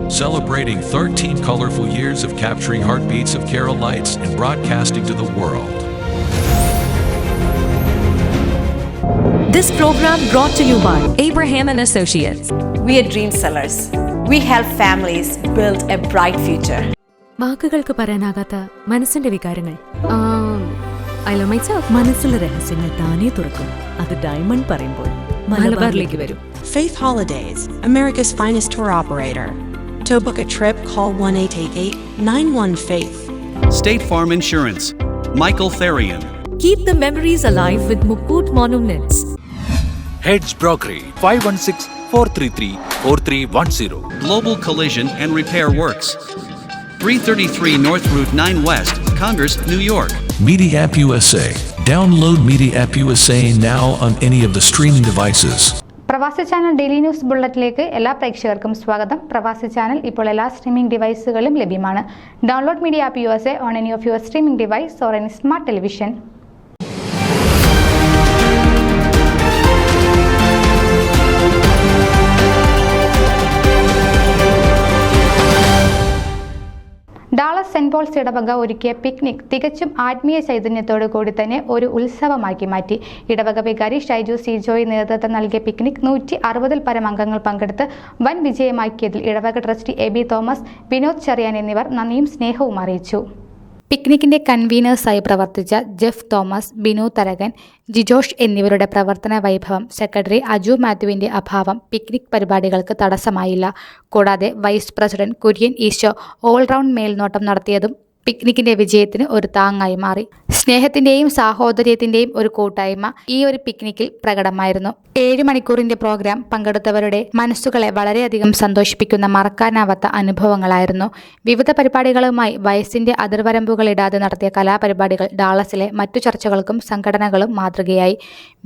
celebrating 13 colorful years of capturing heartbeats of Kerala lights and broadcasting to the world. This program brought to you by Abraham and Associates. We are dream sellers. We help families build a bright future. വാക്കുകൾക്ക് പറയാനാകാത്ത മനസ്സിന്റെ വികാരങ്ങൾ. I love myself. മനസ്സിലെ രഹസ്യങ്ങൾ താനേ തുറക്കും. അത് diamond പറയുമ്പോൾ മലബാറിലേക്ക് വരും. Faith Holidays, America's finest tour operator. To book a trip, call 1-888-91-FAITH. State Farm Insurance, Michael Therian. Keep the memories alive with Mukut Monuments. Heads Brokery 516-433-4310. Global Collision and Repair Works, 333 North Route 9 West, Congress, New York. Media App USA. Download Media App USA now on any of the streaming devices. പ്രവാസി channel daily news ബുള്ളറ്റിലേക്ക് എല്ലാ പ്രേക്ഷകർക്കും സ്വാഗതം. പ്രവാസി channel ഇപ്പോൾ എല്ലാ streaming ഡിവൈസുകളിലും ലഭ്യമാണ്. Download media app USA on any of your streaming device or any smart television. Dallas saint Paul's ഇടവക ഒരുക്കിയ പിക്നിക് തികച്ചും ആത്മീയ ചൈതന്യത്തോടു കൂടി തന്നെ ഒരു ഉത്സവമാക്കി മാറ്റി. ഇടവക വികാരി ഷൈജു സി ജോയ് നേതൃത്വം നൽകിയ പിക്നിക് 160-ൽ പരം അംഗങ്ങൾ പങ്കെടുത്ത് വൻ വിജയമാക്കിയതിൽ ഇടവക ട്രസ്റ്റി എബി തോമസ്, വിനോദ് ചെറിയാൻ എന്നിവർ നന്ദിയും സ്നേഹവും അറിയിച്ചു. പിക്നിക്കിന്റെ കൺവീനേഴ്സായി പ്രവർത്തിച്ച ജെഫ് തോമസ്, ബിനു തരകൻ, ജിജോഷ് എന്നിവരുടെ പ്രവർത്തന വൈഭവം, സെക്രട്ടറി അജു മാത്യുവിന്റെ അഭാവം പിക്നിക് പരിപാടികൾക്ക് തടസ്സമായില്ല. കൂടാതെ vice president Kurian Easo all round മേൽനോട്ടം നടത്തിയതും പിക്നിക്കിന്റെ വിജയത്തിന് ഒരു താങ്ങായി മാറി. സ്നേഹത്തിന്റെയും സാഹോദര്യത്തിന്റെയും ഒരു കൂട്ടായ്മ ഈ ഒരു പിക്നിക്കിൽ പ്രകടമായിരുന്നു. 7 മണിക്കൂറിന്റെ പ്രോഗ്രാം പങ്കെടുത്തവരുടെ മനസ്സുകളെ വളരെയധികം സന്തോഷിപ്പിക്കുന്ന മറക്കാനാവാത്ത അനുഭവങ്ങളായിരുന്നു. വിവിധ പരിപാടികളുമായി വയസ്സിന്റെ അതിർവരമ്പുകളിടാതെ നടത്തിയ കലാപരിപാടികൾ ഡാളസിലെ മറ്റു ചർച്ചകൾക്കും സംഘടനകളും മാതൃകയായി.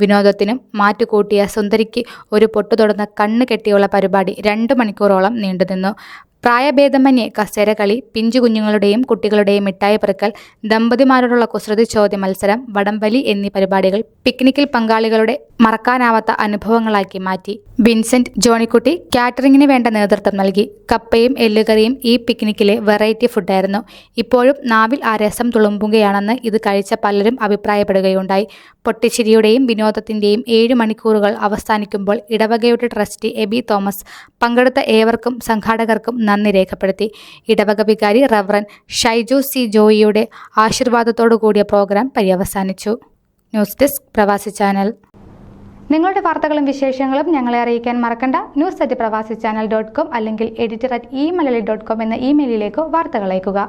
വിനോദത്തിനും മാറ്റുകൂട്ടിയ സുന്ദരിക്ക് ഒരു പൊട്ടുതൊടുന്ന കണ്ണ് കെട്ടിയുള്ള പരിപാടി 2 മണിക്കൂറോളം നീണ്ടുനിന്നു. പ്രായഭേദമന്യേ കസേരകളി, പിഞ്ചു കുഞ്ഞുങ്ങളുടെയും കുട്ടികളുടെയും മിഠായി പെറുക്കൽ, ദമ്പതിമാരോടുള്ള കുസൃതി ചോദ്യ മത്സരം, വടംവലി എന്നീ പരിപാടികൾ പിക്നിക്കിൽ പങ്കാളികളുടെ മറക്കാനാവാത്ത അനുഭവങ്ങളാക്കി മാറ്റി. വിൻസെന്റ് ജോണിക്കുട്ടി കാറ്ററിംഗിന് വേണ്ട നേതൃത്വം നൽകി. കപ്പയും എല്ലുകറിയും ഈ പിക്നിക്കിലെ വെറൈറ്റി ഫുഡായിരുന്നു. ഇപ്പോഴും നാവിൽ ആ രസം തുളുമ്പുകയാണെന്ന് ഇത് കഴിച്ച പലരും അഭിപ്രായപ്പെടുകയുണ്ടായി. പൊട്ടിച്ചിരിയുടെയും വിനോദത്തിന്റെയും 7 മണിക്കൂറുകൾ അവസാനിക്കുമ്പോൾ ഇടവകയുടെ ട്രസ്റ്റി എബി തോമസ് പങ്കെടുത്ത ഏവർക്കും സംഘാടകർക്കും നന്ദി രേഖപ്പെടുത്തി. ഇടവക വികാരി റവറൻ ഷൈജു സി ജോയിയുടെ ആശീർവാദത്തോടു കൂടിയ പ്രോഗ്രാം പര്യവസാനിച്ചു. ന്യൂസ് ഡെസ്ക് പ്രവാസി ചാനൽ. നിങ്ങളുടെ വാർത്തകളും വിശേഷങ്ങളും ഞങ്ങളെ അറിയിക്കാൻ മറക്കണ്ട. news@pravasichannel.com അല്ലെങ്കിൽ editor@emalali.com എന്ന ഇമെയിലിലേക്ക് വാർത്തകൾ അയക്കുക.